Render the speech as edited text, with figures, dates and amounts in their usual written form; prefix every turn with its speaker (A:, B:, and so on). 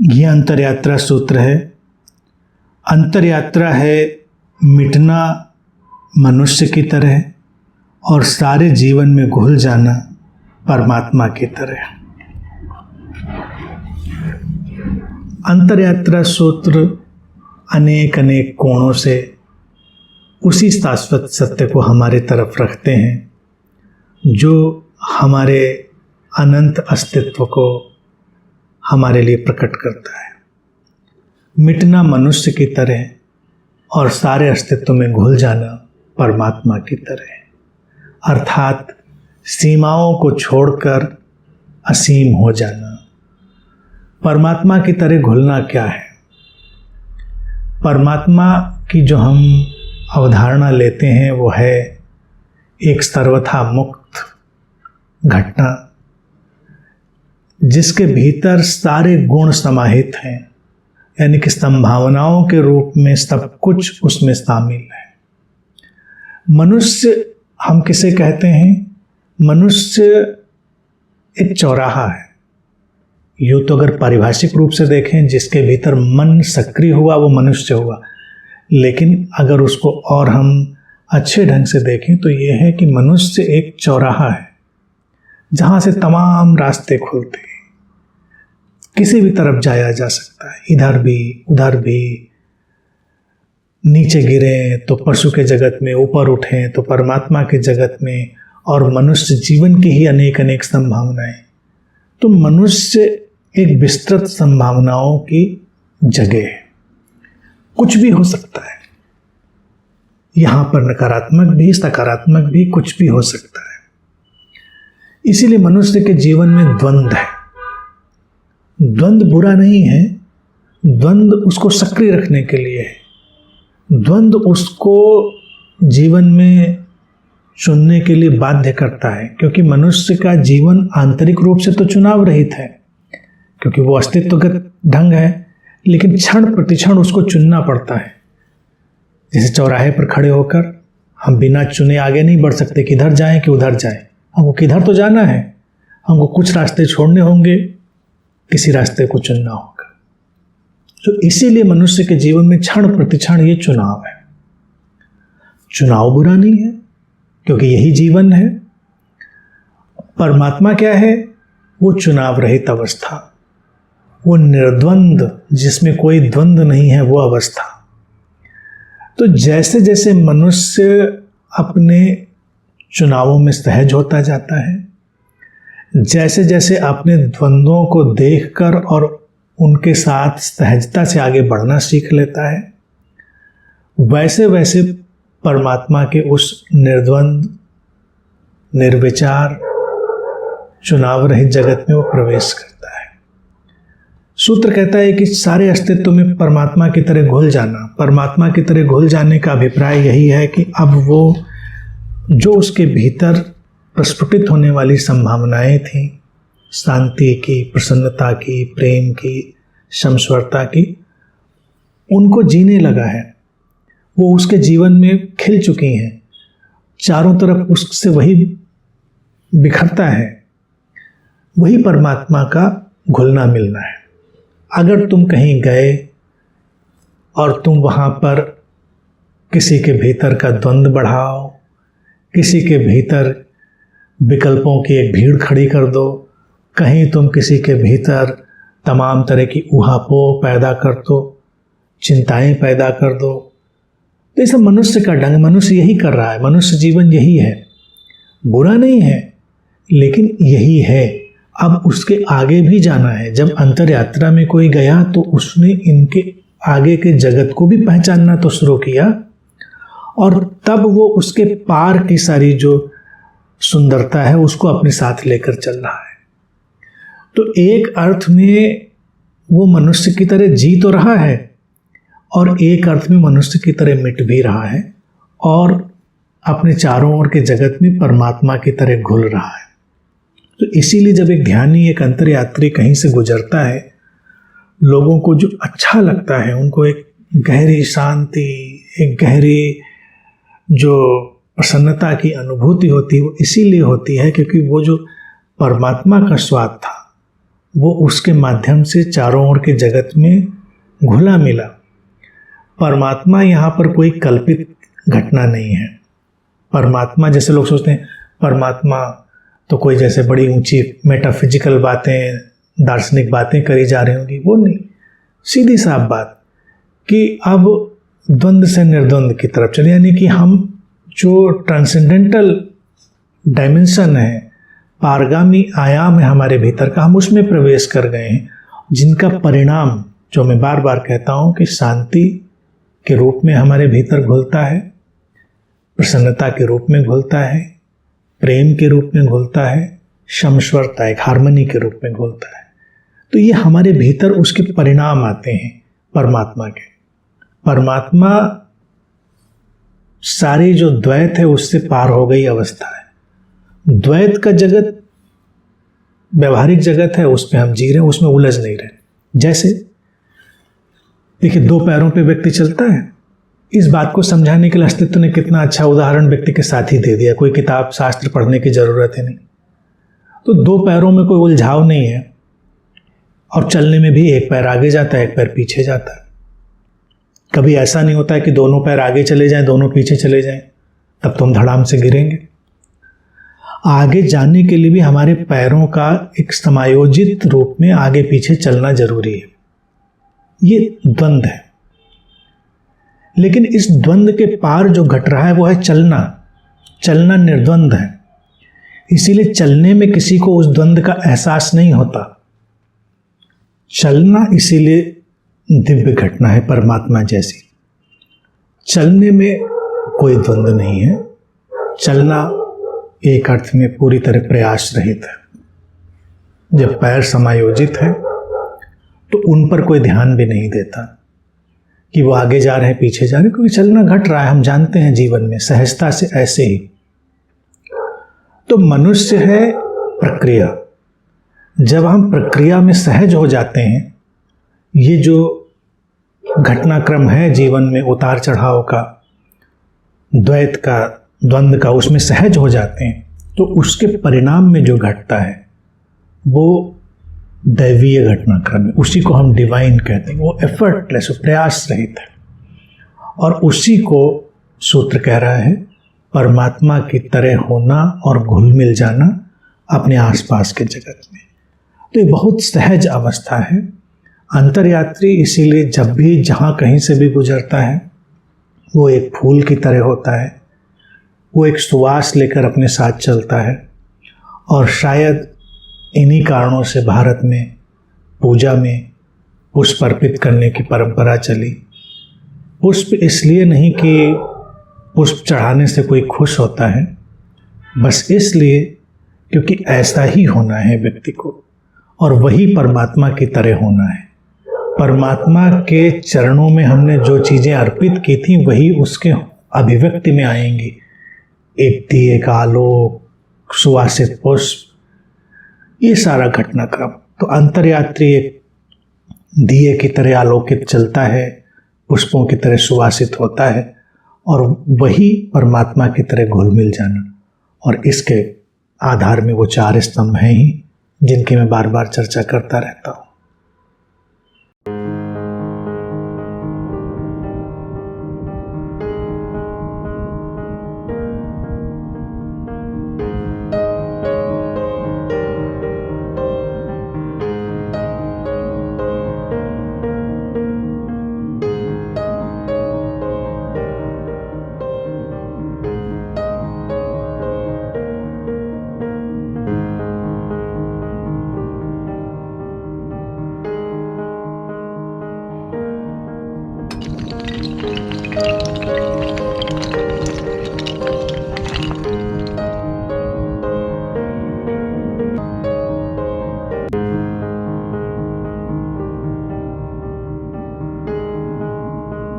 A: ये अंतरयात्रा सूत्र है। अंतरयात्रा है मिटना मनुष्य की तरह और सारे जीवन में घुल जाना परमात्मा की तरह। अंतरयात्रा सूत्र अनेक अनेक कोणों से उसी शाश्वत सत्य को हमारे तरफ रखते हैं जो हमारे अनंत अस्तित्व को हमारे लिए प्रकट करता है। मिटना मनुष्य की तरह और सारे अस्तित्व में घुल जाना परमात्मा की तरह, अर्थात सीमाओं को छोड़कर असीम हो जाना। परमात्मा की तरह घुलना क्या है? परमात्मा की जो हम अवधारणा लेते हैं वो है एक सर्वथा मुक्त घटना जिसके भीतर सारे गुण समाहित हैं, यानी कि संभावनाओं के रूप में सब कुछ उसमें शामिल है। मनुष्य हम किसे कहते हैं? मनुष्य एक चौराहा है। यूँ तो अगर पारिभाषिक रूप से देखें, जिसके भीतर मन सक्रिय हुआ वो मनुष्य हुआ, लेकिन अगर उसको और हम अच्छे ढंग से देखें तो ये है कि मनुष्य एक चौराहा है जहाँ से तमाम रास्ते खुलते हैं। किसी भी तरफ जाया जा सकता है, इधर भी उधर भी। नीचे गिरे तो पशु के जगत में, ऊपर उठें तो परमात्मा के जगत में, और मनुष्य जीवन की ही अनेक अनेक संभावनाएं। तो मनुष्य एक विस्तृत संभावनाओं की जगह है। कुछ भी हो सकता है यहाँ पर, नकारात्मक भी सकारात्मक भी, कुछ भी हो सकता है। इसीलिए मनुष्य के जीवन में द्वंद्व है। द्वंद्व बुरा नहीं है, द्वंद्व उसको सक्रिय रखने के लिए है। द्वंद्व उसको जीवन में चुनने के लिए बाध्य करता है, क्योंकि मनुष्य का जीवन आंतरिक रूप से तो चुनाव रहित है, क्योंकि वो अस्तित्वगत ढंग है, लेकिन क्षण प्रतिक्षण उसको चुनना पड़ता है। जैसे चौराहे पर खड़े होकर हम बिना चुने आगे नहीं बढ़ सकते, किधर जाएं कि उधर जाएं। हमको किधर तो जाना है, हमको कुछ रास्ते छोड़ने होंगे, किसी रास्ते को चुनना होगा। तो इसीलिए मनुष्य के जीवन में क्षण प्रतिक्षण ये चुनाव है। चुनाव बुरा नहीं है, क्योंकि यही जीवन है। परमात्मा क्या है? वो चुनाव रहित अवस्था, वो निर्द्वंद, जिसमें कोई द्वंद्व नहीं है, वो अवस्था। तो जैसे जैसे मनुष्य अपने चुनावों में सहज होता जाता है, जैसे जैसे अपने द्वंद्वों को देखकर और उनके साथ सहजता से आगे बढ़ना सीख लेता है, वैसे वैसे परमात्मा के उस निर्द्वंद, निर्विचार, चुनाव रहित जगत में वो प्रवेश करता है। सूत्र कहता है कि सारे अस्तित्व में परमात्मा की तरह घुल जाना। परमात्मा की तरह घुल जाने का अभिप्राय यही है कि अब वो जो उसके भीतर प्रस्फुटित होने वाली संभावनाएं थीं, शांति की, प्रसन्नता की, प्रेम की, समस्वरता की, उनको जीने लगा है। वो उसके जीवन में खिल चुकी हैं, चारों तरफ उससे वही बिखरता है। वही परमात्मा का घुलना मिलना है। अगर तुम कहीं गए और तुम वहाँ पर किसी के भीतर का द्वंद्व बढ़ाओ, किसी के भीतर विकल्पों की एक भीड़ खड़ी कर दो, कहीं तुम किसी के भीतर तमाम तरह की ऊहापोह पैदा कर दो, चिंताएं पैदा कर दो, तो ये सब मनुष्य का ढंग, मनुष्य यही कर रहा है। मनुष्य जीवन यही है, बुरा नहीं है, लेकिन यही है। अब उसके आगे भी जाना है। जब अंतर यात्रा में कोई गया तो उसने इनके आगे के जगत को भी पहचानना तो शुरू किया, और तब वो उसके पार की सारी जो सुंदरता है उसको अपने साथ लेकर चल रहा है। तो एक अर्थ में वो मनुष्य की तरह जी तो रहा है, और एक अर्थ में मनुष्य की तरह मिट भी रहा है, और अपने चारों ओर के जगत में परमात्मा की तरह घुल रहा है। तो इसीलिए जब एक ध्यानी, एक अंतरयात्री कहीं से गुजरता है, लोगों को जो अच्छा लगता है, उनको एक गहरी शांति, एक गहरी जो प्रसन्नता की अनुभूति होती है, वो इसीलिए होती है क्योंकि वो जो परमात्मा का स्वाद था वो उसके माध्यम से चारों ओर के जगत में घुला मिला। परमात्मा यहाँ पर कोई कल्पित घटना नहीं है। परमात्मा, जैसे लोग सोचते हैं परमात्मा तो कोई जैसे बड़ी ऊंची मेटाफिजिकल बातें, दार्शनिक बातें करी जा रही होंगी, वो नहीं। सीधी साफ बात कि अब द्वंद्व से निर्द्वंद की तरफ चले, यानी कि हम जो ट्रांसेंडेंटल डायमेंशन है, पारगामी आयाम है हमारे भीतर का, हम उसमें प्रवेश कर गए हैं, जिनका परिणाम, जो मैं बार बार कहता हूँ कि शांति के रूप में हमारे भीतर घुलता है, प्रसन्नता के रूप में घुलता है, प्रेम के रूप में घुलता है, समस्वरता, एक हार्मनी के रूप में घुलता है। तो ये हमारे भीतर उसके परिणाम आते हैं परमात्मा के। परमात्मा सारी जो द्वैत है उससे पार हो गई अवस्था है। द्वैत का जगत व्यवहारिक जगत है, उसमें हम जी रहे हैं, उसमें उलझ नहीं रहे। जैसे देखिए, दो पैरों पे व्यक्ति चलता है, इस बात को समझाने के लिए अस्तित्व ने कितना अच्छा उदाहरण व्यक्ति के साथ ही दे दिया, कोई किताब शास्त्र पढ़ने की जरूरत है नहीं। तो दो पैरों में कोई उलझाव नहीं है, और चलने में भी एक पैर आगे जाता है, एक पैर पीछे जाता है। कभी ऐसा नहीं होता है कि दोनों पैर आगे चले जाएं, दोनों पीछे चले जाएं, तब तो हम धड़ाम से गिरेंगे। आगे जाने के लिए भी हमारे पैरों का एक समायोजित रूप में आगे पीछे चलना जरूरी है। ये द्वंद्व है, लेकिन इस द्वंद्व के पार जो घट रहा है वो है चलना। चलना निर्द्वंद है, इसीलिए चलने में किसी को उस द्वंद्व का एहसास नहीं होता। चलना इसीलिए दिव्य घटना है परमात्मा जैसी। चलने में कोई द्वंद्व नहीं है। चलना एक अर्थ में पूरी तरह प्रयास रहित है। जब पैर समायोजित है तो उन पर कोई ध्यान भी नहीं देता कि वो आगे जा रहे हैं पीछे जा रहे हैं, क्योंकि चलना घट रहा है। हम जानते हैं जीवन में सहजता से ऐसे ही। तो मनुष्य है प्रक्रिया। जब हम प्रक्रिया में सहज हो जाते हैं, ये जो घटनाक्रम है जीवन में उतार चढ़ाव का, द्वैत का, द्वंद्व का, उसमें सहज हो जाते हैं, तो उसके परिणाम में जो घटता है वो दैवीय घटनाक्रम है। उसी को हम डिवाइन कहते हैं। वो एफर्टलेस, प्रयास रहित है, और उसी को सूत्र कह रहा है परमात्मा की तरह होना और घुल मिल जाना अपने आसपास के जगत में। तो ये बहुत सहज अवस्था है। अंतर्यात्री इसीलिए जब भी जहाँ कहीं से भी गुजरता है वो एक फूल की तरह होता है, वो एक सुवास लेकर अपने साथ चलता है। और शायद इन्हीं कारणों से भारत में पूजा में पुष्प अर्पित करने की परंपरा चली। पुष्प इसलिए नहीं कि पुष्प चढ़ाने से कोई खुश होता है, बस इसलिए क्योंकि ऐसा ही होना है व्यक्ति को, और वही परमात्मा की तरह होना है। परमात्मा के चरणों में हमने जो चीज़ें अर्पित की थी वही उसके अभिव्यक्ति में आएंगी। एक दिए का आलोक, सुवासित पुष्प, ये सारा घटनाक्रम। तो अंतर्यात्री एक दिए की तरह आलोकित चलता है, पुष्पों की तरह सुवासित होता है, और वही परमात्मा की तरह घुल मिल जाना। और इसके आधार में वो चार स्तंभ हैं ही जिनकी मैं बार बार चर्चा करता रहता हूँ।